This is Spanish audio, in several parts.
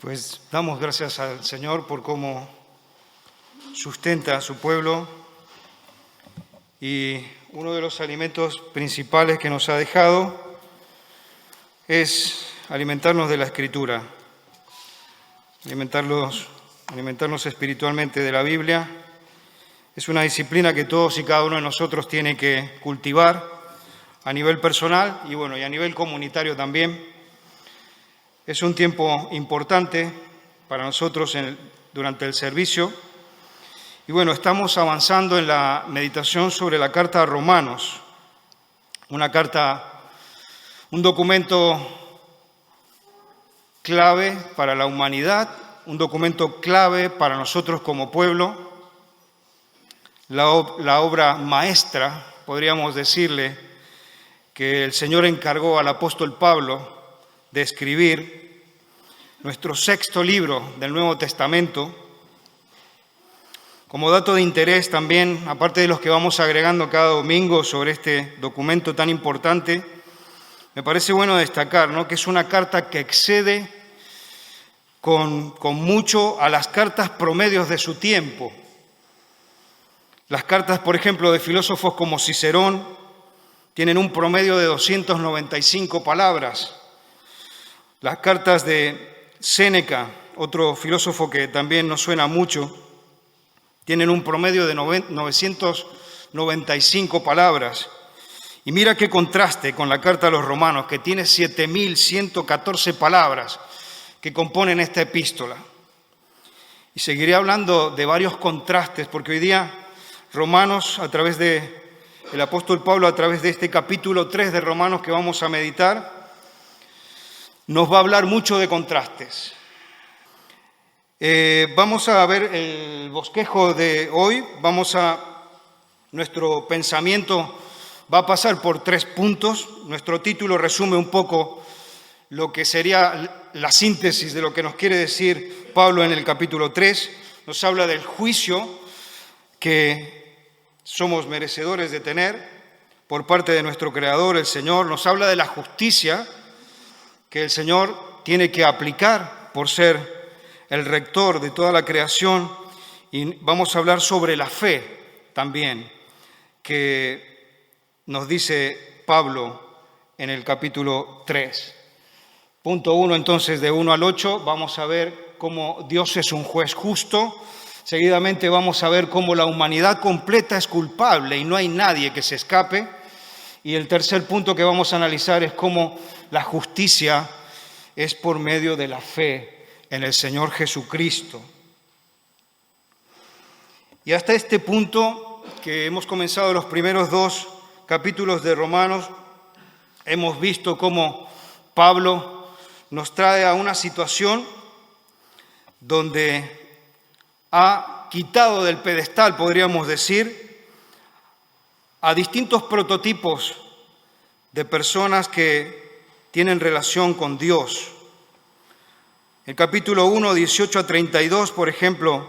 Pues damos gracias al Señor por cómo sustenta a su pueblo y uno de los alimentos principales que nos ha dejado es alimentarnos de la Escritura, alimentarnos espiritualmente de la Biblia. Es una disciplina que todos y cada uno de nosotros tiene que cultivar a nivel personal y a nivel comunitario también. Es un tiempo importante para nosotros durante el servicio. Y estamos avanzando en la meditación sobre la carta a Romanos. Un documento clave para la humanidad, un documento clave para nosotros como pueblo. La obra maestra, podríamos decirle, que el Señor encargó al apóstol Pablo de escribir, nuestro sexto libro del Nuevo Testamento. Como dato de interés también, aparte de los que vamos agregando cada domingo sobre este documento tan importante, me parece bueno destacar, que es una carta que excede con mucho a las cartas promedios de su tiempo. Las cartas, por ejemplo, de filósofos como Cicerón tienen un promedio de 295 palabras. Las cartas de Séneca, otro filósofo que también nos suena mucho, tienen un promedio de 995 palabras. Y mira qué contraste con la carta a los Romanos, que tiene 7.114 palabras que componen esta epístola. Y seguiré hablando de varios contrastes, porque hoy día Romanos, el apóstol Pablo, a través de este capítulo 3 de Romanos que vamos a meditar, nos va a hablar mucho de contrastes. Vamos a ver el bosquejo de hoy. Nuestro pensamiento va a pasar por 3 puntos. Nuestro título resume un poco lo que sería la síntesis de lo que nos quiere decir Pablo en el capítulo 3. Nos habla del juicio que somos merecedores de tener por parte de nuestro Creador, el Señor. Nos habla de la justicia que el Señor tiene que aplicar por ser el rector de toda la creación, y vamos a hablar sobre la fe también, que nos dice Pablo en el capítulo 3. Punto 1, entonces, de 1 al 8, vamos a ver cómo Dios es un juez justo. Seguidamente vamos a ver cómo la humanidad completa es culpable y no hay nadie que se escape. Y el tercer punto que vamos a analizar es cómo la justicia es por medio de la fe en el Señor Jesucristo. Y hasta este punto, que hemos comenzado los primeros 2 capítulos de Romanos, hemos visto cómo Pablo nos trae a una situación donde ha quitado del pedestal, podríamos decir, a distintos prototipos de personas que tienen relación con Dios. El capítulo 1, 18 a 32, por ejemplo,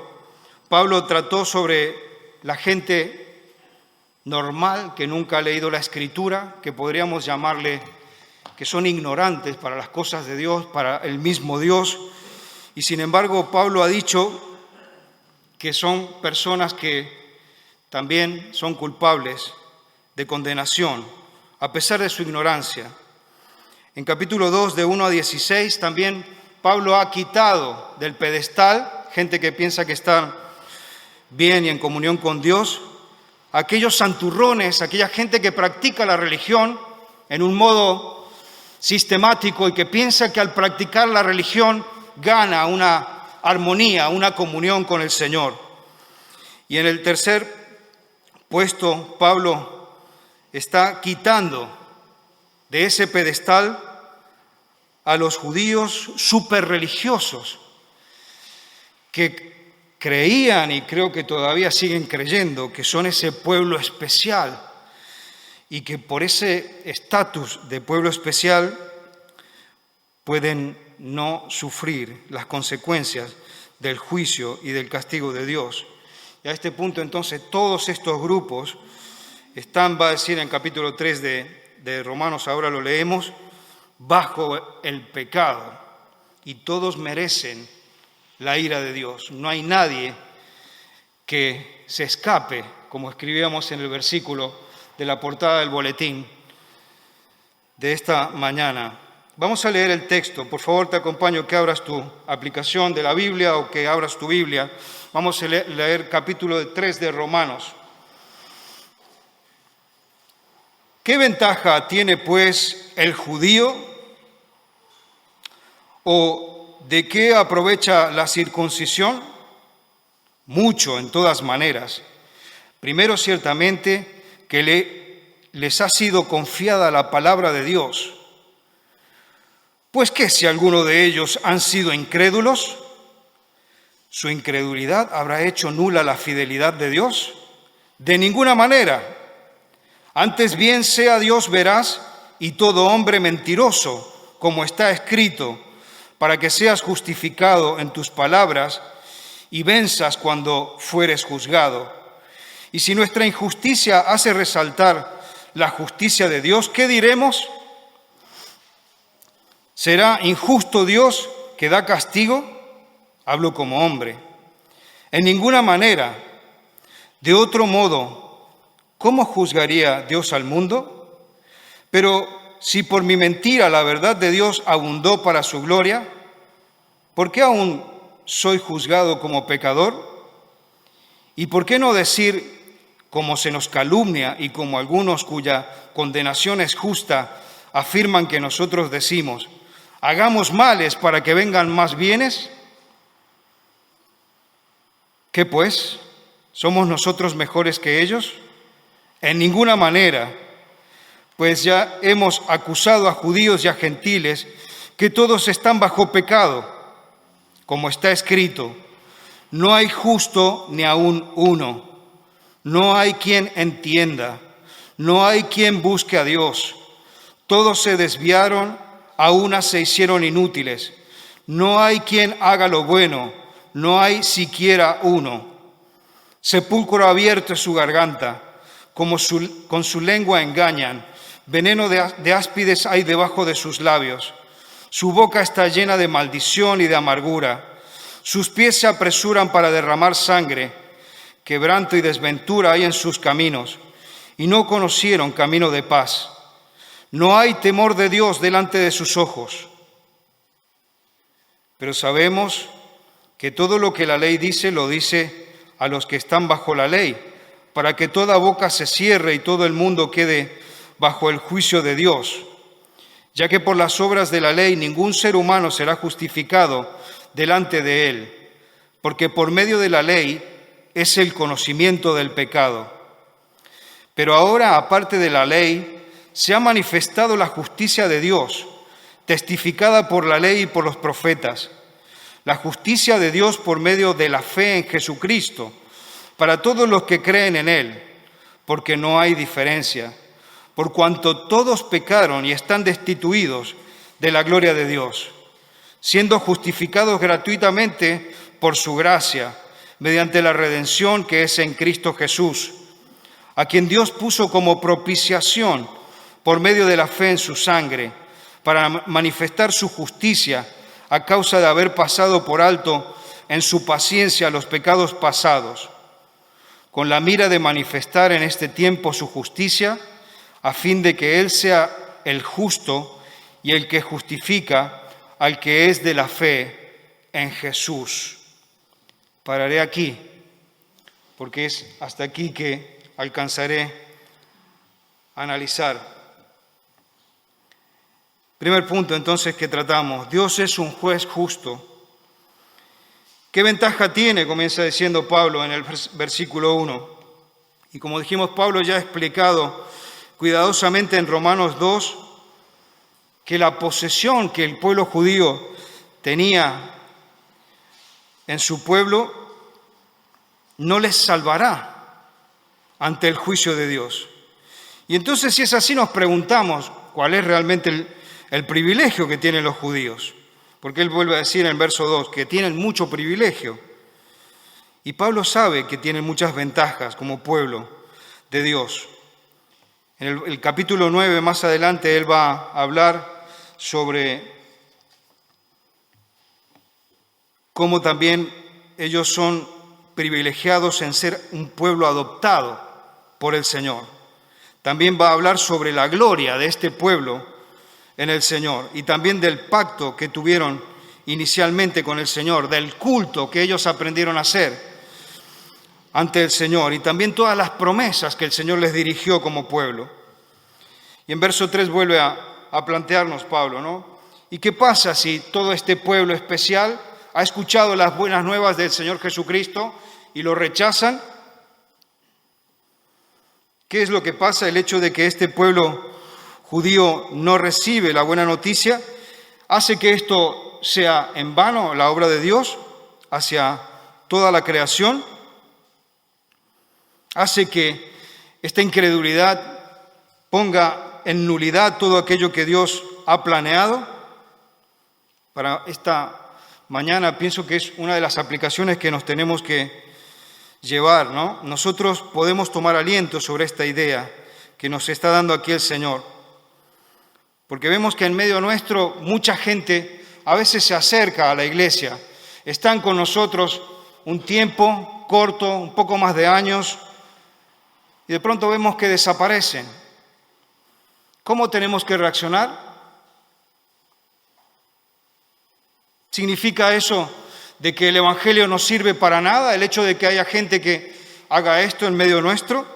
Pablo trató sobre la gente normal que nunca ha leído la Escritura, que podríamos llamarle que son ignorantes para las cosas de Dios, para el mismo Dios. Y sin embargo, Pablo ha dicho que son personas que también son culpables de condenación, a pesar de su ignorancia. En capítulo 2, de 1 a 16, también Pablo ha quitado del pedestal gente que piensa que está bien y en comunión con Dios, aquellos santurrones, aquella gente que practica la religión en un modo sistemático y que piensa que al practicar la religión gana una armonía, una comunión con el Señor. Y en el tercer puesto, Pablo está quitando de ese pedestal a los judíos superreligiosos que creían, y creo que todavía siguen creyendo, que son ese pueblo especial y que por ese estatus de pueblo especial pueden no sufrir las consecuencias del juicio y del castigo de Dios. Y a este punto, entonces, todos estos grupos están, va a decir en capítulo 3 de Romanos, ahora lo leemos, bajo el pecado. y todos merecen la ira de Dios. No hay nadie que se escape, como escribíamos en el versículo de la portada del boletín de esta mañana. Vamos a leer el texto. Por favor, te acompaño que abras tu aplicación de la Biblia o que abras tu Biblia. Vamos a leer capítulo 3 de Romanos. ¿Qué ventaja tiene, pues, el judío? ¿O de qué aprovecha la circuncisión? Mucho, en todas maneras. Primero, ciertamente, que les ha sido confiada la palabra de Dios. Pues ¿qué si alguno de ellos han sido incrédulos? ¿Su incredulidad habrá hecho nula la fidelidad de Dios? De ninguna manera. Antes bien sea Dios veraz y todo hombre mentiroso, como está escrito, para que seas justificado en tus palabras y venzas cuando fueres juzgado. Y si nuestra injusticia hace resaltar la justicia de Dios, ¿qué diremos? ¿Será injusto Dios que da castigo? Hablo como hombre. En ninguna manera. De otro modo, ¿cómo juzgaría Dios al mundo? Pero si por mi mentira la verdad de Dios abundó para su gloria, ¿por qué aún soy juzgado como pecador? ¿Y por qué no decir, como se nos calumnia y como algunos cuya condenación es justa, afirman que nosotros decimos, hagamos males para que vengan más bienes? ¿Qué pues? ¿Somos nosotros mejores que ellos? En ninguna manera, pues ya hemos acusado a judíos y a gentiles que todos están bajo pecado, como está escrito, no hay justo ni aun uno, no hay quien entienda, no hay quien busque a Dios, todos se desviaron, a una se hicieron inútiles, no hay quien haga lo bueno, no hay siquiera uno. Sepulcro abierto es su garganta, con su lengua engañan, veneno de áspides hay debajo de sus labios. Su boca está llena de maldición y de amargura. Sus pies se apresuran para derramar sangre. Quebranto y desventura hay en sus caminos, y no conocieron camino de paz. No hay temor de Dios delante de sus ojos. Pero sabemos que todo lo que la ley dice, lo dice a los que están bajo la ley, para que toda boca se cierre y todo el mundo quede bajo el juicio de Dios, ya que por las obras de la ley ningún ser humano será justificado delante de él, porque por medio de la ley es el conocimiento del pecado. Pero ahora, aparte de la ley, se ha manifestado la justicia de Dios, testificada por la ley y por los profetas, la justicia de Dios por medio de la fe en Jesucristo, para todos los que creen en Él, porque no hay diferencia, por cuanto todos pecaron y están destituidos de la gloria de Dios, siendo justificados gratuitamente por su gracia, mediante la redención que es en Cristo Jesús, a quien Dios puso como propiciación por medio de la fe en su sangre, para manifestar su justicia a causa de haber pasado por alto en su paciencia los pecados pasados, con la mira de manifestar en este tiempo su justicia, a fin de que Él sea el justo y el que justifica al que es de la fe en Jesús. Pararé aquí, porque es hasta aquí que alcanzaré a analizar. Primer punto entonces que tratamos, Dios es un juez justo. ¿Qué ventaja tiene? Comienza diciendo Pablo en el versículo 1. Y como dijimos, Pablo ya ha explicado cuidadosamente en Romanos 2 que la posesión que el pueblo judío tenía en su pueblo no les salvará ante el juicio de Dios. Y entonces, si es así, nos preguntamos cuál es realmente el privilegio que tienen los judíos. Porque él vuelve a decir en el verso 2 que tienen mucho privilegio. Y Pablo sabe que tienen muchas ventajas como pueblo de Dios. En el capítulo 9, más adelante, él va a hablar sobre cómo también ellos son privilegiados en ser un pueblo adoptado por el Señor. También va a hablar sobre la gloria de este pueblo en el Señor y también del pacto que tuvieron inicialmente con el Señor, del culto que ellos aprendieron a hacer ante el Señor y también todas las promesas que el Señor les dirigió como pueblo. Y en verso 3 vuelve a plantearnos Pablo, ¿no? ¿Y qué pasa si todo este pueblo especial ha escuchado las buenas nuevas del Señor Jesucristo y lo rechazan? ¿Qué es lo que pasa? El hecho de que este pueblo judío no recibe la buena noticia hace que esto sea en vano la obra de Dios hacia toda la creación. Hace que esta incredulidad ponga en nulidad todo aquello que Dios ha planeado. Para esta mañana pienso que es una de las aplicaciones que nos tenemos que llevar, ¿no? Nosotros podemos tomar aliento sobre esta idea que nos está dando aquí el Señor, porque vemos que en medio nuestro mucha gente a veces se acerca a la iglesia, están con nosotros un tiempo corto, un poco más de años, y de pronto vemos que desaparecen. ¿Cómo tenemos que reaccionar? ¿Significa eso de que el Evangelio no sirve para nada, el hecho de que haya gente que haga esto en medio nuestro?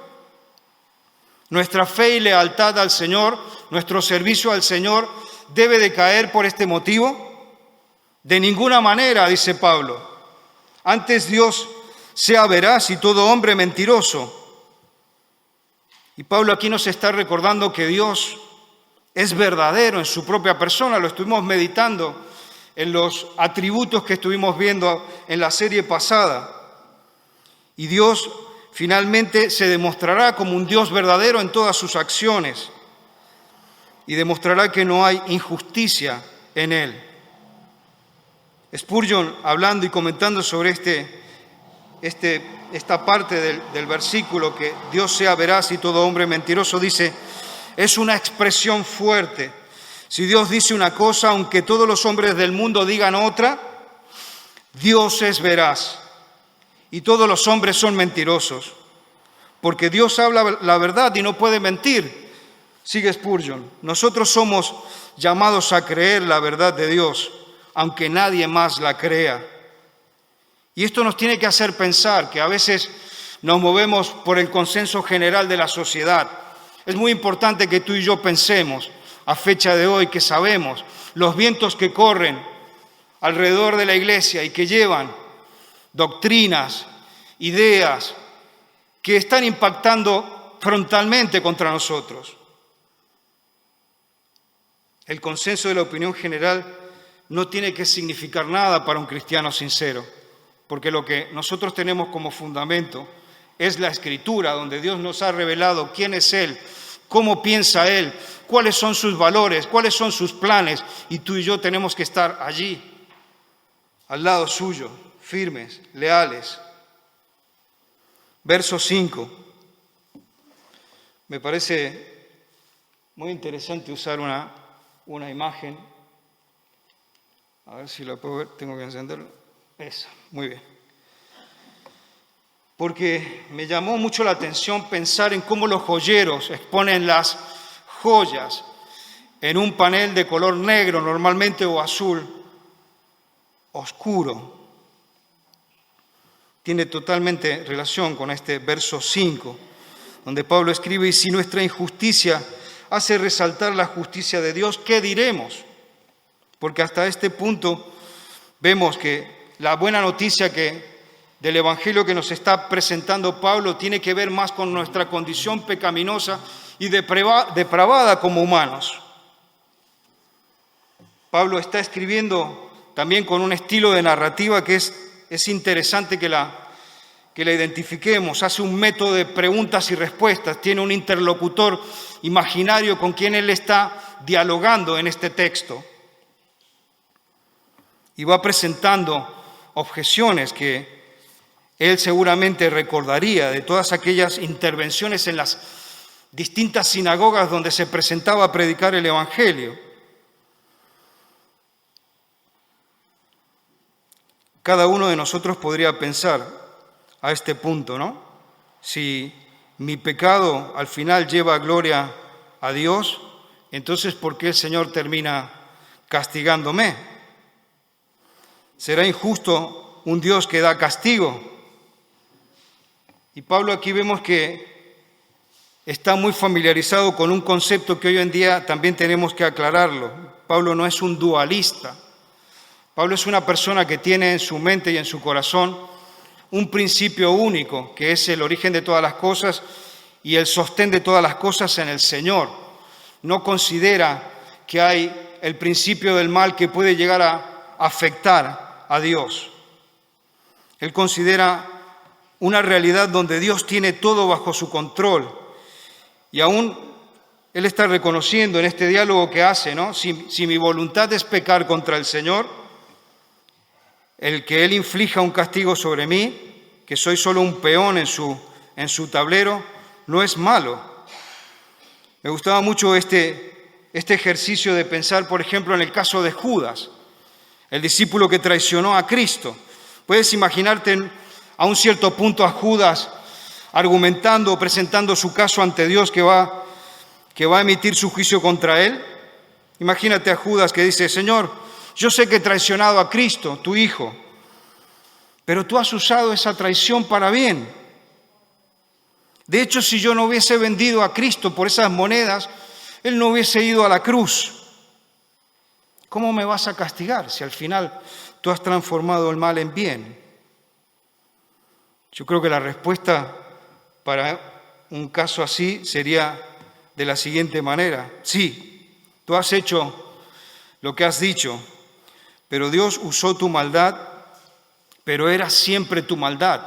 Nuestra fe y lealtad al Señor, nuestro servicio al Señor, ¿debe de caer por este motivo? De ninguna manera, dice Pablo. Antes Dios sea veraz y todo hombre mentiroso. Y Pablo aquí nos está recordando que Dios es verdadero en su propia persona. Lo estuvimos meditando en los atributos que estuvimos viendo en la serie pasada. Y Dios finalmente se demostrará como un Dios verdadero en todas sus acciones y demostrará que no hay injusticia en Él. Spurgeon, hablando y comentando sobre esta parte del versículo, que Dios sea veraz y todo hombre mentiroso, dice, es una expresión fuerte. Si Dios dice una cosa, aunque todos los hombres del mundo digan otra, Dios es veraz y todos los hombres son mentirosos, porque Dios habla la verdad y no puede mentir. Sigue Spurgeon, nosotros somos llamados a creer la verdad de Dios, aunque nadie más la crea. Y esto nos tiene que hacer pensar que a veces nos movemos por el consenso general de la sociedad. Es muy importante que tú y yo pensemos, a fecha de hoy, que sabemos los vientos que corren alrededor de la iglesia y que llevan doctrinas, ideas que están impactando frontalmente contra nosotros. El consenso de la opinión general no tiene que significar nada para un cristiano sincero, porque lo que nosotros tenemos como fundamento es la Escritura, donde Dios nos ha revelado quién es Él, cómo piensa Él, cuáles son sus valores, cuáles son sus planes, y tú y yo tenemos que estar allí, al lado suyo, firmes, leales. Verso 5. Me parece muy interesante usar una imagen. A ver si la puedo ver, tengo que encenderlo. Esa, muy bien. Porque me llamó mucho la atención pensar en cómo los joyeros exponen las joyas en un panel de color negro normalmente o azul oscuro. Tiene totalmente relación con este verso 5, donde Pablo escribe, y si nuestra injusticia hace resaltar la justicia de Dios, ¿qué diremos? Porque hasta este punto vemos que la buena noticia del Evangelio que nos está presentando Pablo tiene que ver más con nuestra condición pecaminosa y depravada como humanos. Pablo está escribiendo también con un estilo de narrativa que es interesante que la identifiquemos. Hace un método de preguntas y respuestas, tiene un interlocutor imaginario con quien él está dialogando en este texto. Y va presentando objeciones que él seguramente recordaría de todas aquellas intervenciones en las distintas sinagogas donde se presentaba a predicar el Evangelio. Cada uno de nosotros podría pensar a este punto, ¿no? Si mi pecado al final lleva gloria a Dios, entonces ¿por qué el Señor termina castigándome? ¿Será injusto un Dios que da castigo? Y Pablo aquí vemos que está muy familiarizado con un concepto que hoy en día también tenemos que aclararlo. Pablo no es un dualista. Pablo es una persona que tiene en su mente y en su corazón un principio único, que es el origen de todas las cosas y el sostén de todas las cosas en el Señor. No considera que hay el principio del mal que puede llegar a afectar a Dios. Él considera una realidad donde Dios tiene todo bajo su control. Y aún Él está reconociendo en este diálogo que hace, ¿no? Si mi voluntad es pecar contra el Señor, el que Él inflija un castigo sobre mí, que soy solo un peón en su tablero, no es malo. Me gustaba mucho este ejercicio de pensar, por ejemplo, en el caso de Judas, el discípulo que traicionó a Cristo. Puedes imaginarte a un cierto punto a Judas argumentando o presentando su caso ante Dios que va a emitir su juicio contra él. Imagínate a Judas que dice: Señor, yo sé que he traicionado a Cristo, tu Hijo, pero tú has usado esa traición para bien. De hecho, si yo no hubiese vendido a Cristo por esas monedas, Él no hubiese ido a la cruz. ¿Cómo me vas a castigar si al final tú has transformado el mal en bien? Yo creo que la respuesta para un caso así sería de la siguiente manera: sí, tú has hecho lo que has dicho, pero Dios usó tu maldad, pero era siempre tu maldad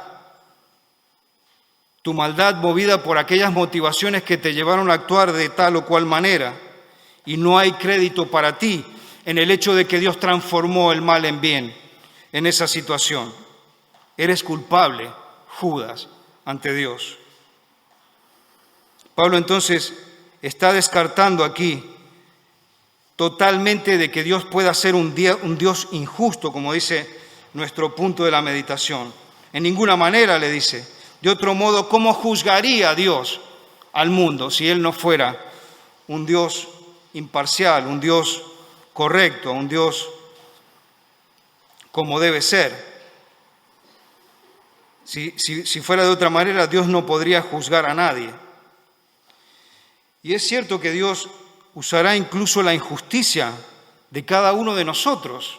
movida por aquellas motivaciones que te llevaron a actuar de tal o cual manera, y no hay crédito para ti en el hecho de que Dios transformó el mal en bien en esa situación. Eres culpable, Judas, ante Dios. Pablo entonces está descartando aquí totalmente de que Dios pueda ser un Dios injusto, como dice nuestro punto de la meditación. En ninguna manera, le dice. De otro modo, ¿cómo juzgaría Dios al mundo si Él no fuera un Dios imparcial, un Dios correcto, un Dios como debe ser? Si fuera de otra manera, Dios no podría juzgar a nadie. Y es cierto que Dios usará incluso la injusticia de cada uno de nosotros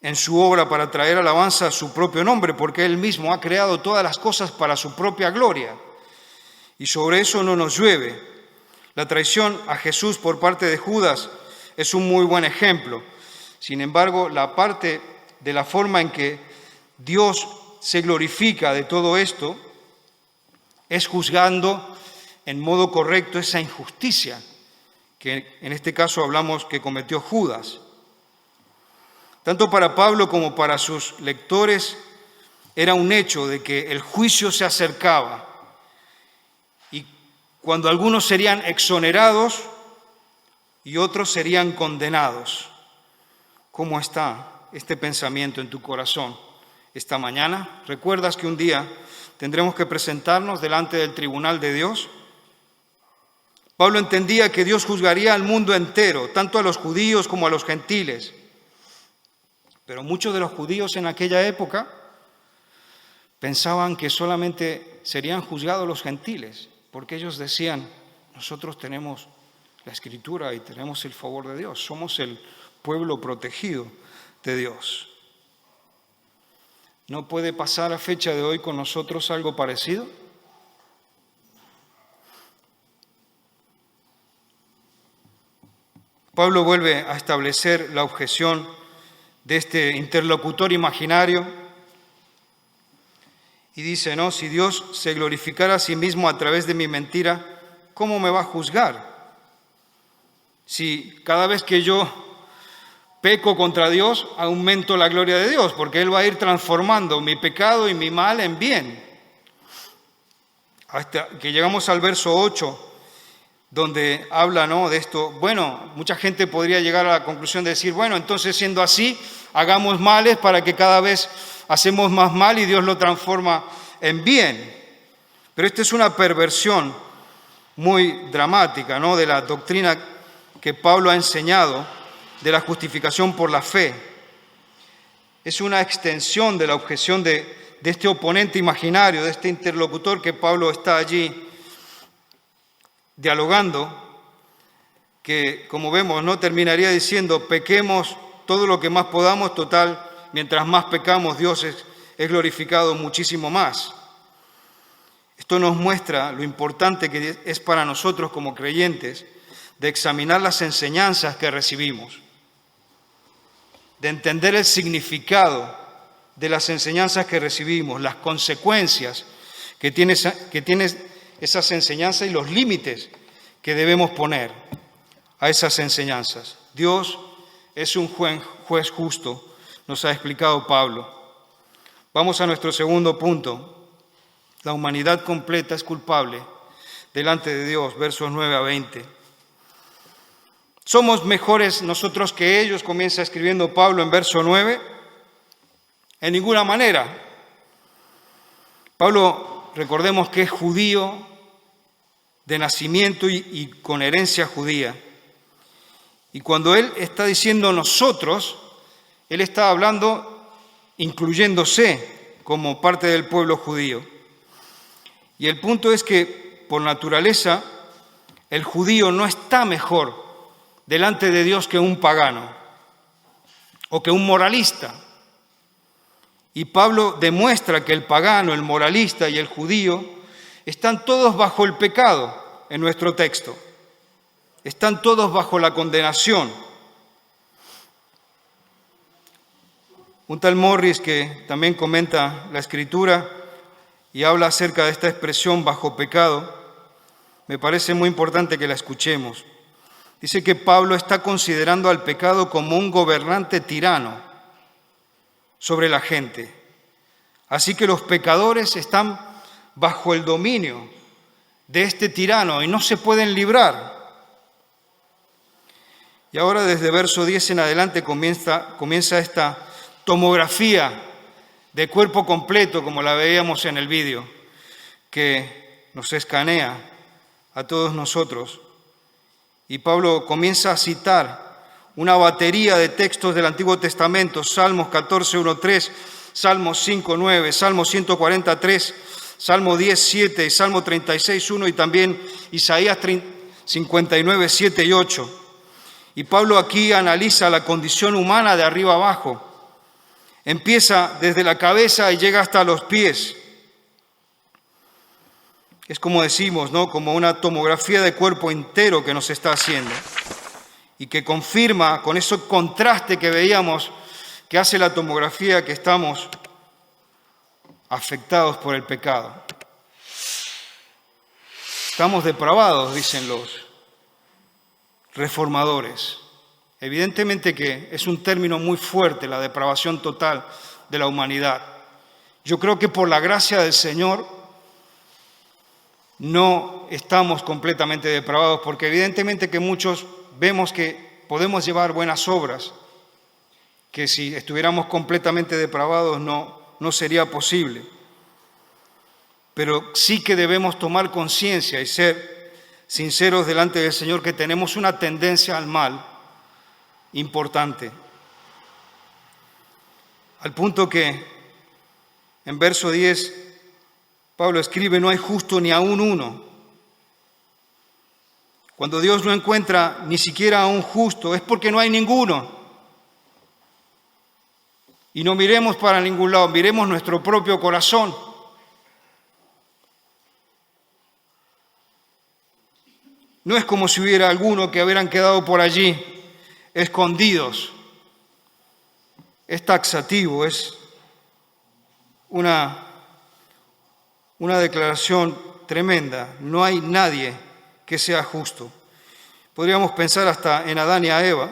en su obra para traer alabanza a su propio nombre, porque Él mismo ha creado todas las cosas para su propia gloria. Y sobre eso no nos llueve. La traición a Jesús por parte de Judas es un muy buen ejemplo. Sin embargo, la parte de la forma en que Dios se glorifica de todo esto es juzgando en modo correcto esa injusticia, que en este caso hablamos que cometió Judas. Tanto para Pablo como para sus lectores era un hecho de que el juicio se acercaba y cuando algunos serían exonerados y otros serían condenados. ¿Cómo está este pensamiento en tu corazón esta mañana? ¿Recuerdas que un día tendremos que presentarnos delante del tribunal de Dios? Pablo entendía que Dios juzgaría al mundo entero, tanto a los judíos como a los gentiles. Pero muchos de los judíos en aquella época pensaban que solamente serían juzgados los gentiles, porque ellos decían: nosotros tenemos la Escritura y tenemos el favor de Dios, somos el pueblo protegido de Dios. ¿No puede pasar a fecha de hoy con nosotros algo parecido? Pablo vuelve a establecer la objeción de este interlocutor imaginario y dice, ¿no? Si Dios se glorificara a sí mismo a través de mi mentira, ¿cómo me va a juzgar? Si cada vez que yo peco contra Dios, aumento la gloria de Dios, porque Él va a ir transformando mi pecado y mi mal en bien. Hasta que llegamos al verso 8, donde habla, ¿no?, de esto. Bueno, mucha gente podría llegar a la conclusión de decir, bueno, entonces siendo así, hagamos males para que cada vez hacemos más mal y Dios lo transforma en bien. Pero esta es una perversión muy dramática, ¿no?, de la doctrina que Pablo ha enseñado de la justificación por la fe. Es una extensión de la objeción de este oponente imaginario, de este interlocutor que Pablo está allí dialogando, que, como vemos, no terminaría diciendo, pequemos todo lo que más podamos, total, mientras más pecamos, Dios es glorificado muchísimo más. Esto nos muestra lo importante que es para nosotros como creyentes de examinar las enseñanzas que recibimos, de entender el significado de las enseñanzas que recibimos, las consecuencias que tiene esas enseñanzas y los límites que debemos poner a esas enseñanzas. Dios es un juez justo, nos ha explicado Pablo. Vamos a nuestro segundo punto. La humanidad completa es culpable delante de Dios, versos 9 a 20. ¿Somos mejores nosotros que ellos?, comienza escribiendo Pablo en verso 9. En ninguna manera. Pablo, recordemos que es judío de nacimiento y con herencia judía. Y cuando él está diciendo nosotros, él está hablando incluyéndose como parte del pueblo judío. Y el punto es que, por naturaleza, el judío no está mejor delante de Dios que un pagano o que un moralista. Y Pablo demuestra que el pagano, el moralista y el judío están todos bajo el pecado en nuestro texto. Están todos bajo la condenación. Un tal Morris, que también comenta la Escritura y habla acerca de esta expresión bajo pecado, me parece muy importante que la escuchemos. Dice que Pablo está considerando al pecado como un gobernante tirano sobre la gente. Así que los pecadores están bajo el dominio de este tirano y no se pueden librar. Y ahora desde verso 10 en adelante comienza esta tomografía de cuerpo completo, como la veíamos en el vídeo, que nos escanea a todos nosotros. Y Pablo comienza a citar una batería de textos del Antiguo Testamento: Salmos 14, 1, 3, Salmos 5, 9, Salmo 143, Salmo 10, 7 y Salmo 36, 1 y también Isaías 59, 7 y 8. Y Pablo aquí analiza la condición humana de arriba abajo. Empieza desde la cabeza y llega hasta los pies. Es como decimos, ¿no?, como una tomografía de cuerpo entero que nos está haciendo y que confirma con ese contraste que veíamos que hace la tomografía, que estamos afectados por el pecado. Estamos depravados, dicen los reformadores. Evidentemente que es un término muy fuerte, la depravación total de la humanidad. Yo creo que por la gracia del Señor no estamos completamente depravados, porque evidentemente que muchos vemos que podemos llevar buenas obras, que si estuviéramos completamente depravados no sería posible. Pero sí que debemos tomar conciencia y ser sinceros delante del Señor que tenemos una tendencia al mal importante, al punto que en verso 10 Pablo escribe: no hay justo ni aún uno. Cuando Dios no encuentra ni siquiera a un justo es porque no hay ninguno. Y no miremos para ningún lado, miremos nuestro propio corazón. No es como si hubiera alguno que hubieran quedado por allí escondidos. Es taxativo, es una declaración tremenda. No hay nadie que sea justo. Podríamos pensar hasta en Adán y a Eva,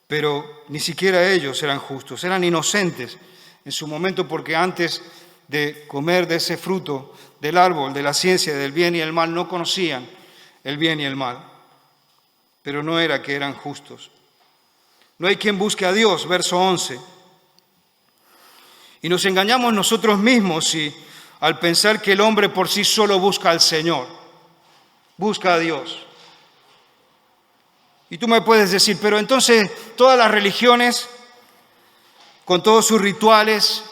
pero ni siquiera ellos eran justos, eran inocentes en su momento, porque antes de comer de ese fruto del árbol de la ciencia del bien y el mal no conocían el bien y el mal, pero no era que eran justos. No hay quien busque a Dios, verso 11. Y nos engañamos nosotros mismos al pensar que el hombre por sí solo busca al Señor, busca a Dios. Y tú me puedes decir, pero entonces todas las religiones, con todos sus rituales,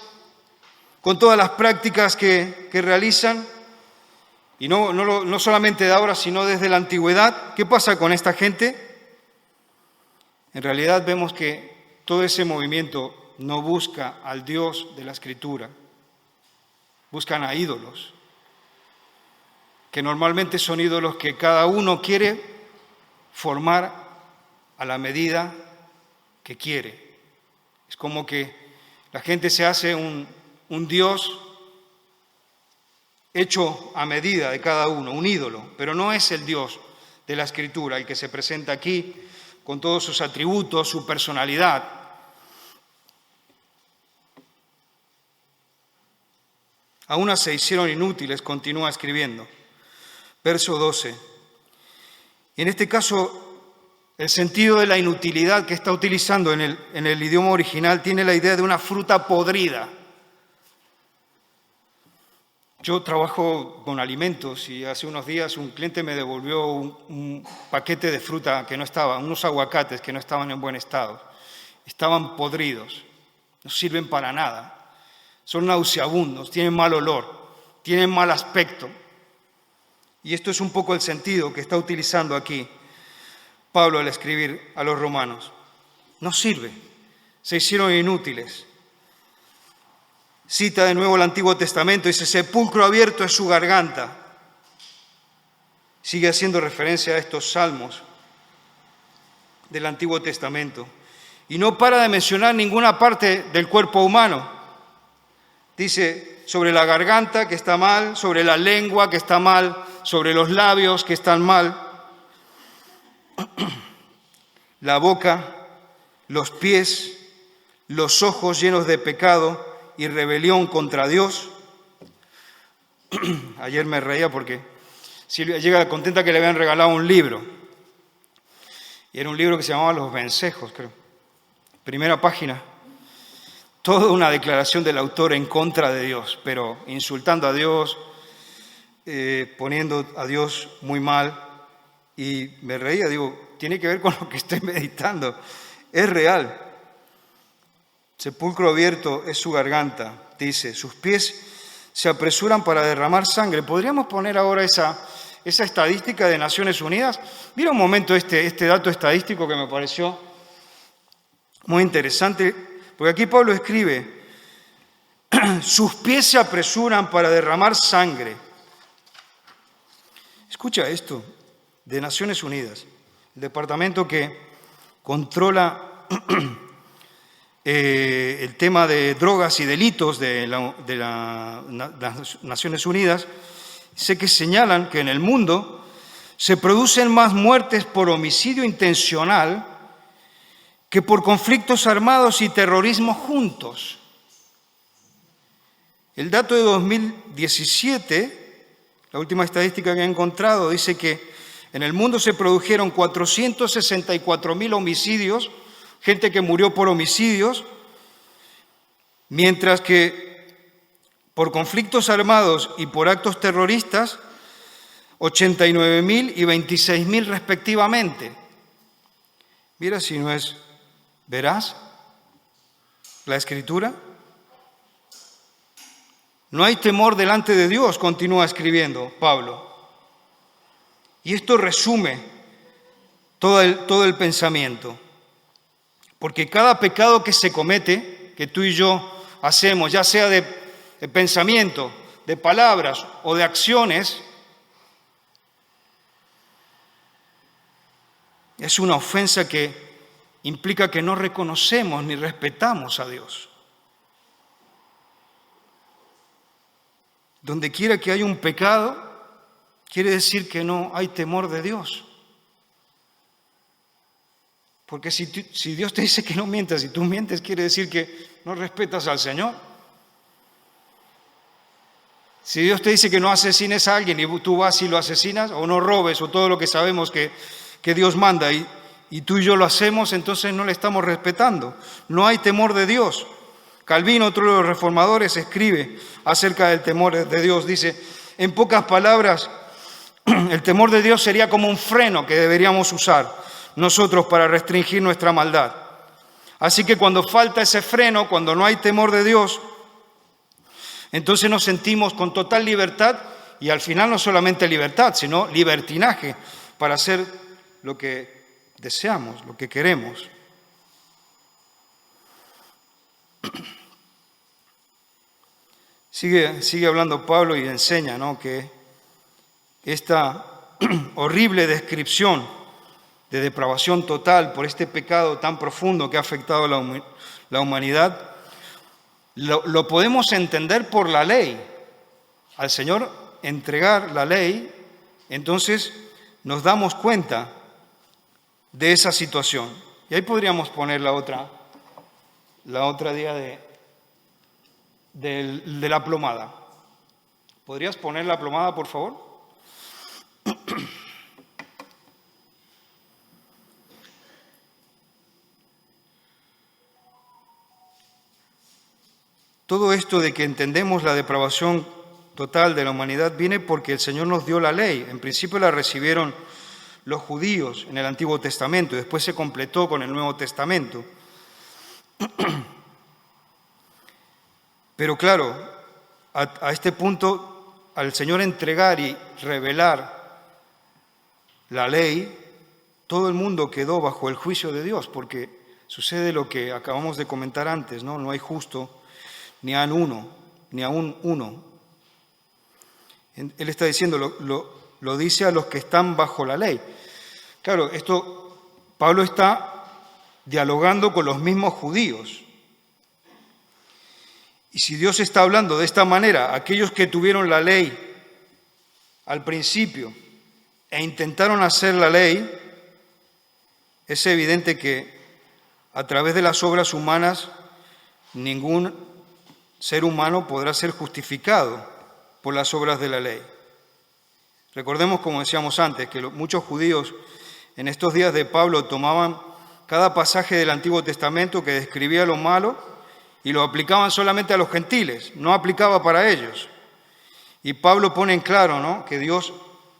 con todas las prácticas que realizan, y no solamente de ahora, sino desde la antigüedad, ¿qué pasa con esta gente? En realidad vemos que todo ese movimiento no busca al Dios de la Escritura, buscan a ídolos, que normalmente son ídolos que cada uno quiere formar a la medida que quiere. Es como que la gente se hace un Dios hecho a medida de cada uno, un ídolo, pero no es el Dios de la Escritura, el que se presenta aquí con todos sus atributos, su personalidad. Aún se hicieron inútiles, continúa escribiendo. Verso 12. Y en este caso, el sentido de la inutilidad que está utilizando en el idioma original tiene la idea de una fruta podrida. Yo trabajo con alimentos y hace unos días un cliente me devolvió un paquete de fruta que no estaba, unos aguacates que no estaban en buen estado. Estaban podridos, no sirven para nada. Son nauseabundos, tienen mal olor, tienen mal aspecto. Y esto es un poco el sentido que está utilizando aquí Pablo al escribir a los romanos. No sirve, se hicieron inútiles. Cita de nuevo el Antiguo Testamento, dice, sepulcro abierto es su garganta. Sigue haciendo referencia a estos salmos del Antiguo Testamento. Y no para de mencionar ninguna parte del cuerpo humano. Dice sobre la garganta que está mal, sobre la lengua que está mal, sobre los labios que están mal, la boca, los pies, los ojos llenos de pecado y rebelión contra Dios. Ayer me reía porque Silvia llega contenta que le habían regalado un libro. Y era un libro que se llamaba Los Vencejos, creo. Primera página. Toda una declaración del autor en contra de Dios, pero insultando a Dios, poniendo a Dios muy mal. Y me reía, digo, tiene que ver con lo que estoy meditando. Es real. Sepulcro abierto es su garganta, dice. Sus pies se apresuran para derramar sangre. ¿Podríamos poner ahora esa estadística de Naciones Unidas? Mira un momento este dato estadístico que me pareció muy interesante. Porque aquí Pablo escribe, sus pies se apresuran para derramar sangre. Escucha esto, de Naciones Unidas, el departamento que controla el tema de drogas y delitos de las Naciones Unidas, dice que señalan que en el mundo se producen más muertes por homicidio intencional que por conflictos armados y terrorismo juntos. El dato de 2017, la última estadística que he encontrado, dice que en el mundo se produjeron 464.000 homicidios, gente que murió por homicidios, mientras que por conflictos armados y por actos terroristas, 89.000 y 26.000 respectivamente. Mira si no es veraz la Escritura. No hay temor delante de Dios, continúa escribiendo Pablo. Y esto resume todo el pensamiento. Porque cada pecado que se comete, que tú y yo hacemos, ya sea de pensamiento, de palabras o de acciones, es una ofensa que implica que no reconocemos ni respetamos a Dios. Donde quiera que haya un pecado, quiere decir que no hay temor de Dios. Porque si Dios te dice que no mientas y tú mientes, quiere decir que no respetas al Señor. Si Dios te dice que no asesines a alguien y tú vas y lo asesinas, o no robes, o todo lo que sabemos que Dios manda, y y tú y yo lo hacemos, entonces no le estamos respetando. No hay temor de Dios. Calvino, otro de los reformadores, escribe acerca del temor de Dios. Dice, en pocas palabras, el temor de Dios sería como un freno que deberíamos usar nosotros para restringir nuestra maldad. Así que cuando falta ese freno, cuando no hay temor de Dios, entonces nos sentimos con total libertad y al final no solamente libertad, sino libertinaje para hacer lo que deseamos, lo que queremos. Sigue hablando Pablo y enseña, ¿no?, que esta horrible descripción de depravación total por este pecado tan profundo que ha afectado a la humanidad, lo podemos entender por la ley. Al Señor entregar la ley, entonces nos damos cuenta de esa situación. Y ahí podríamos poner la otra día de la plomada. ¿Podrías poner la plomada, por favor? Todo esto de que entendemos la depravación total de la humanidad viene porque el Señor nos dio la ley. En principio la recibieron los judíos en el Antiguo Testamento, después se completó con el Nuevo Testamento. Pero claro, a este punto, al Señor entregar y revelar la ley, todo el mundo quedó bajo el juicio de Dios, porque sucede lo que acabamos de comentar antes, ¿no? No hay justo ni aún uno. Él está diciendo, lo dice a los que están bajo la ley. Claro, Pablo está dialogando con los mismos judíos. Y si Dios está hablando de esta manera, aquellos que tuvieron la ley al principio e intentaron hacer la ley, es evidente que a través de las obras humanas ningún ser humano podrá ser justificado por las obras de la ley. Recordemos, como decíamos antes, que muchos judíos en estos días de Pablo tomaban cada pasaje del Antiguo Testamento que describía lo malo y lo aplicaban solamente a los gentiles, no aplicaba para ellos. Y Pablo pone en claro, ¿no?, que Dios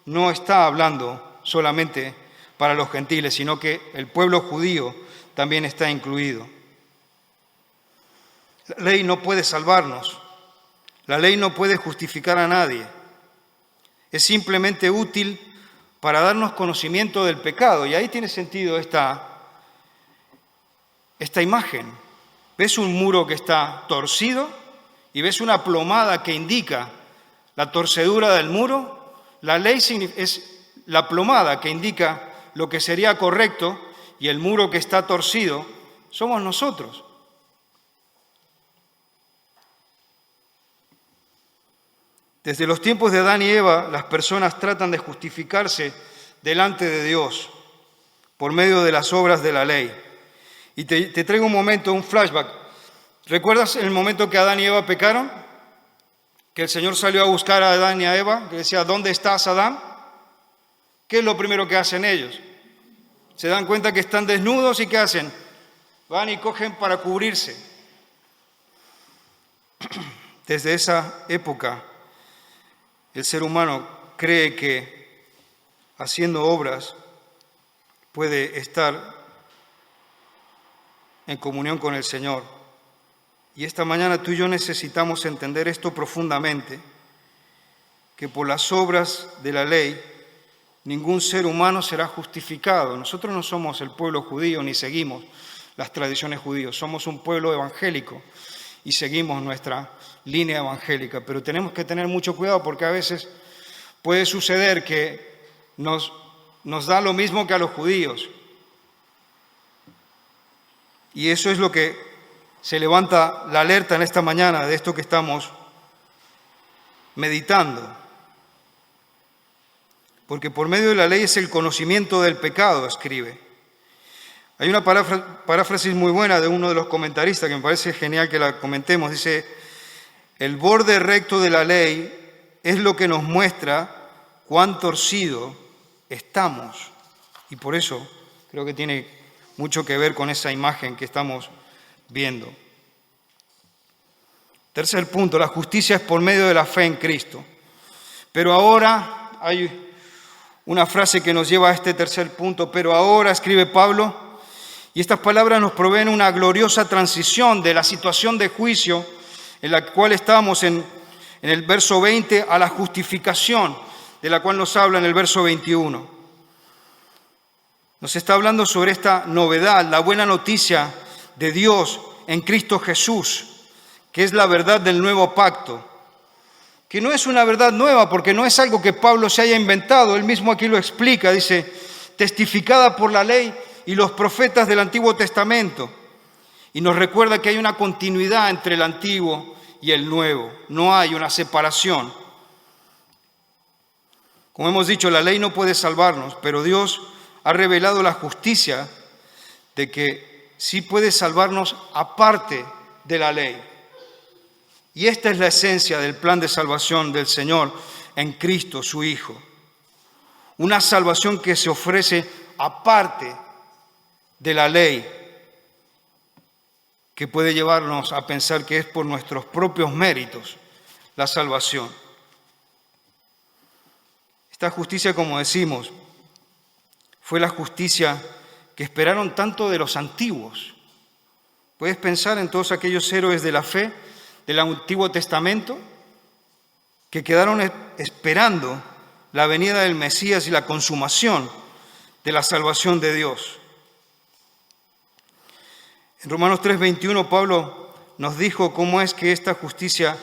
no está hablando solamente para los gentiles, sino que el pueblo judío también está incluido. La ley no puede salvarnos, la ley no puede justificar a nadie. Es simplemente útil para darnos conocimiento del pecado. Y ahí tiene sentido esta imagen. ¿Ves un muro que está torcido y ves una plomada que indica la torcedura del muro? La ley es la plomada que indica lo que sería correcto y el muro que está torcido somos nosotros. Desde los tiempos de Adán y Eva, las personas tratan de justificarse delante de Dios por medio de las obras de la ley. Y te traigo un flashback. ¿Recuerdas el momento que Adán y Eva pecaron? Que el Señor salió a buscar a Adán y a Eva, que decía, ¿dónde estás, Adán? ¿Qué es lo primero que hacen ellos? Se dan cuenta que están desnudos y ¿qué hacen? Van y cogen para cubrirse. Desde esa época, el ser humano cree que haciendo obras puede estar en comunión con el Señor. Y esta mañana tú y yo necesitamos entender esto profundamente, que por las obras de la ley ningún ser humano será justificado. Nosotros no somos el pueblo judío ni seguimos las tradiciones judías, somos un pueblo evangélico y seguimos nuestra línea evangélica, pero tenemos que tener mucho cuidado porque a veces puede suceder que nos da lo mismo que a los judíos. Y eso es lo que se levanta la alerta en esta mañana de esto que estamos meditando. Porque por medio de la ley es el conocimiento del pecado, escribe. Hay una paráfrasis muy buena de uno de los comentaristas que me parece genial que la comentemos. Dice, el borde recto de la ley es lo que nos muestra cuán torcido estamos y por eso Creo que tiene mucho que ver con esa imagen que estamos viendo. Tercer punto, la justicia es por medio de la fe en Cristo. Pero ahora, hay una frase que nos lleva a este tercer punto, pero ahora, escribe Pablo, y estas palabras nos proveen una gloriosa transición de la situación de juicio en la cual estábamos en el verso 20 a la justificación, de la cual nos habla en el verso 21. Nos está hablando sobre esta novedad, la buena noticia de Dios en Cristo Jesús, que es la verdad del nuevo pacto, que no es una verdad nueva porque no es algo que Pablo se haya inventado, él mismo aquí lo explica, dice, testificada por la ley y los profetas del Antiguo Testamento, y nos recuerda que hay una continuidad entre el Antiguo y el Nuevo, no hay una separación. Como hemos dicho, la ley no puede salvarnos, pero Dios ha revelado la justicia de que sí puede salvarnos aparte de la ley. Y esta es la esencia del plan de salvación del Señor en Cristo, su Hijo. Una salvación que se ofrece aparte de la ley, que puede llevarnos a pensar que es por nuestros propios méritos la salvación. Esta justicia, como decimos, fue la justicia que esperaron tanto de los antiguos. Puedes pensar en todos aquellos héroes de la fe del Antiguo Testamento que quedaron esperando la venida del Mesías y la consumación de la salvación de Dios. En Romanos 3:21 Pablo nos dijo cómo es que esta justicia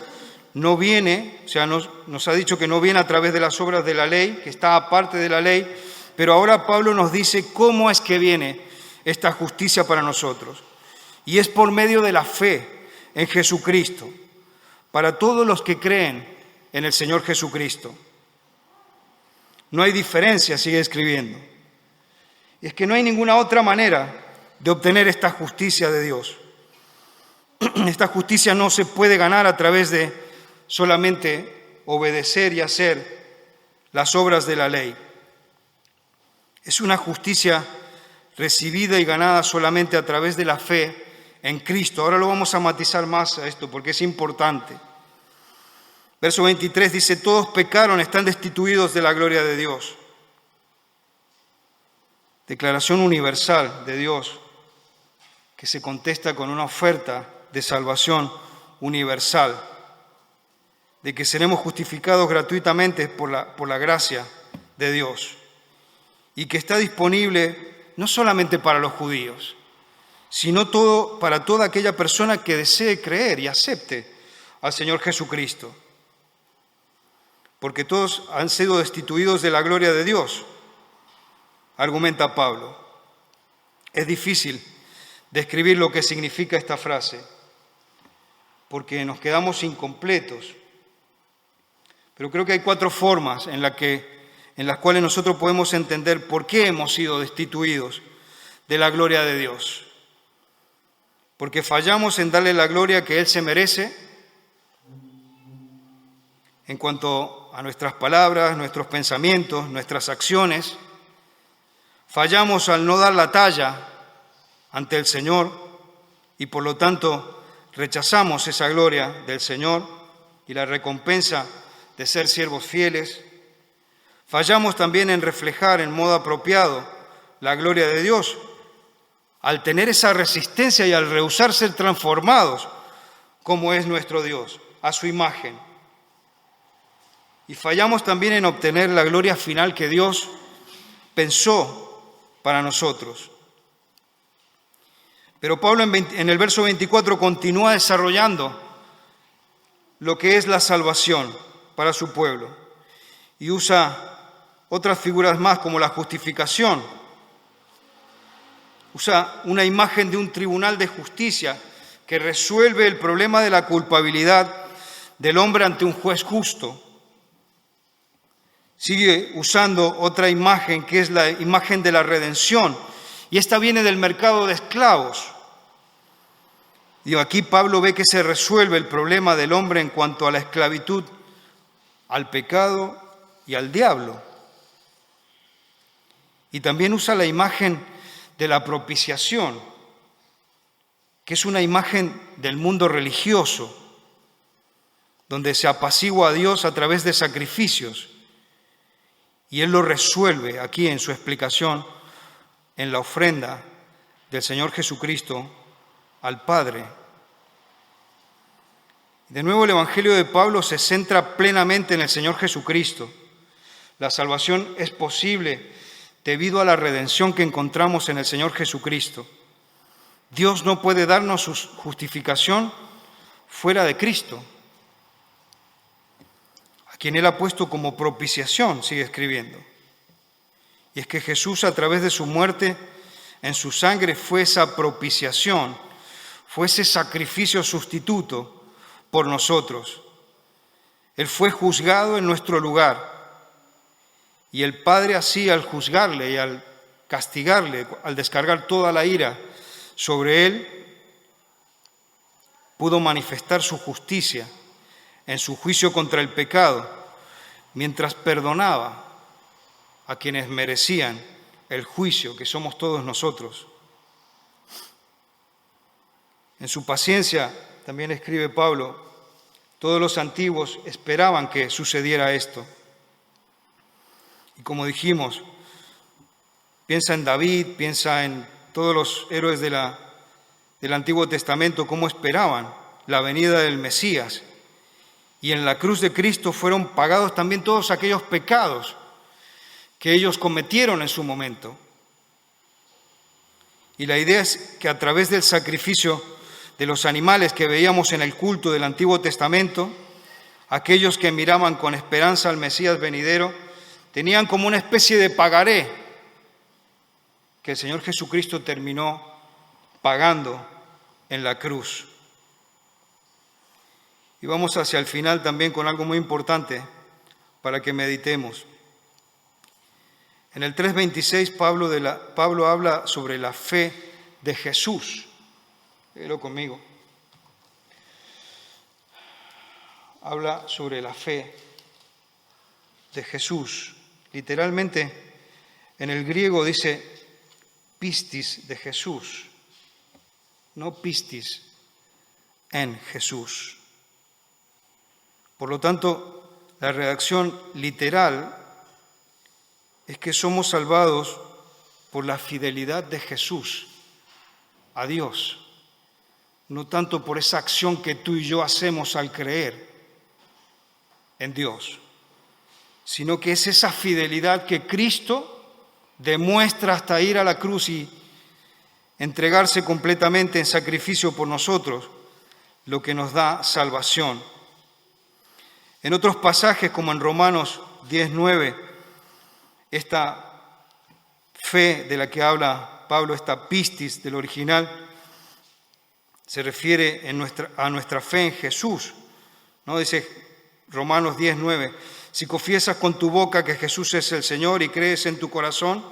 no viene, o sea, nos ha dicho que no viene a través de las obras de la ley, que está aparte de la ley, pero ahora Pablo nos dice cómo es que viene esta justicia para nosotros. Y es por medio de la fe en Jesucristo, para todos los que creen en el Señor Jesucristo. No hay diferencia, sigue escribiendo. Y es que no hay ninguna otra manera de obtener esta justicia de Dios. Esta justicia no se puede ganar a través de solamente obedecer y hacer las obras de la ley. Es una justicia recibida y ganada solamente a través de la fe en Cristo. Ahora lo vamos a matizar más a esto porque es importante. Verso 23 dice, todos pecaron, están destituidos de la gloria de Dios. Declaración universal de Dios que se contesta con una oferta de salvación universal, de que seremos justificados gratuitamente por la gracia de Dios y que está disponible no solamente para los judíos, sino para toda aquella persona que desee creer y acepte al Señor Jesucristo. Porque todos han sido destituidos de la gloria de Dios, argumenta Pablo. Es difícil describir lo que significa esta frase, porque nos quedamos incompletos. Pero creo que hay 4 formas en las cuales nosotros podemos entender por qué hemos sido destituidos de la gloria de Dios. Porque fallamos en darle la gloria que Él se merece en cuanto a nuestras palabras, nuestros pensamientos, nuestras acciones. Fallamos al no dar la talla ante el Señor y por lo tanto rechazamos esa gloria del Señor y la recompensa de ser siervos fieles. Fallamos también en reflejar en modo apropiado la gloria de Dios, al tener esa resistencia y al rehusar ser transformados como es nuestro Dios, a su imagen. Y fallamos también en obtener la gloria final que Dios pensó para nosotros. Pero Pablo en el verso 24 continúa desarrollando lo que es la salvación para su pueblo y usa otras figuras más como la justificación. Usa una imagen de un tribunal de justicia que resuelve el problema de la culpabilidad del hombre ante un juez justo. Sigue usando otra imagen que es la imagen de la redención, y esta viene del mercado de esclavos. Y aquí Pablo ve que se resuelve el problema del hombre en cuanto a la esclavitud, al pecado y al diablo. Y también usa la imagen de la propiciación, que es una imagen del mundo religioso, donde se apacigua a Dios a través de sacrificios. Y Él lo resuelve aquí en su explicación, en la ofrenda del Señor Jesucristo al Padre. De nuevo, el Evangelio de Pablo se centra plenamente en el Señor Jesucristo. La salvación es posible debido a la redención que encontramos en el Señor Jesucristo. Dios no puede darnos su justificación fuera de Cristo, a quien Él ha puesto como propiciación, sigue escribiendo. Y es que Jesús, a través de su muerte, en su sangre, fue esa propiciación, fue ese sacrificio sustituto por nosotros. Él fue juzgado en nuestro lugar. Y el Padre así, al juzgarle y al castigarle, al descargar toda la ira sobre Él, pudo manifestar su justicia en su juicio contra el pecado, mientras perdonaba a quienes merecían el juicio, que somos todos nosotros. En su paciencia, también escribe Pablo, todos los antiguos esperaban que sucediera esto. Y como dijimos, piensa en David, piensa en todos los héroes del Antiguo Testamento, cómo esperaban la venida del Mesías. Y en la cruz de Cristo fueron pagados también todos aquellos pecados que ellos cometieron en su momento. Y la idea es que a través del sacrificio de los animales que veíamos en el culto del Antiguo Testamento, aquellos que miraban con esperanza al Mesías venidero, tenían como una especie de pagaré que el Señor Jesucristo terminó pagando en la cruz. Y vamos hacia el final también con algo muy importante para que meditemos. En el 3:26 Pablo habla sobre la fe de Jesús. Léelo conmigo. Habla sobre la fe de Jesús. Literalmente, en el griego dice pistis de Jesús, no pistis en Jesús. Por lo tanto, la redacción literal es que somos salvados por la fidelidad de Jesús a Dios, no tanto por esa acción que tú y yo hacemos al creer en Dios, sino que es esa fidelidad que Cristo demuestra hasta ir a la cruz y entregarse completamente en sacrificio por nosotros, lo que nos da salvación. En otros pasajes, como en Romanos 10:9, esta fe de la que habla Pablo, esta pistis del original, se refiere a nuestra fe en Jesús, ¿no? Dice Romanos 10:9, si confiesas con tu boca que Jesús es el Señor y crees en tu corazón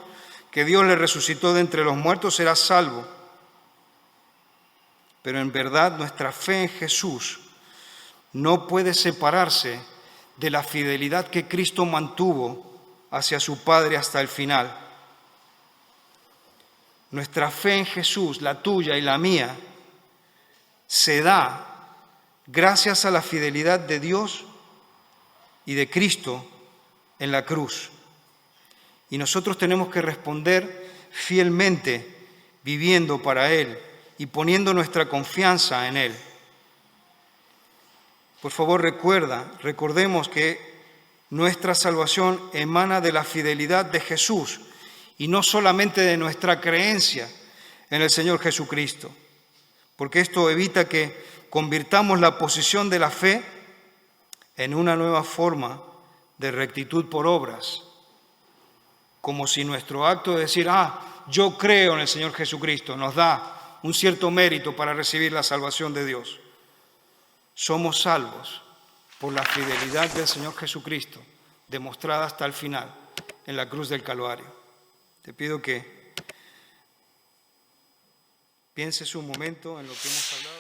que Dios le resucitó de entre los muertos, serás salvo. Pero en verdad nuestra fe en Jesús no puede separarse de la fidelidad que Cristo mantuvo hacia su Padre hasta el final. Nuestra fe en Jesús, la tuya y la mía, se da gracias a la fidelidad de Dios y de Cristo en la cruz. Y nosotros tenemos que responder fielmente, viviendo para Él y poniendo nuestra confianza en Él. Por favor, recordemos que nuestra salvación emana de la fidelidad de Jesús y no solamente de nuestra creencia en el Señor Jesucristo, porque esto evita que convirtamos la posición de la fe en una nueva forma de rectitud por obras, como si nuestro acto de decir, yo creo en el Señor Jesucristo, nos da un cierto mérito para recibir la salvación de Dios. Somos salvos por la fidelidad del Señor Jesucristo, demostrada hasta el final en la cruz del Calvario. Te pido que pienses un momento en lo que hemos hablado.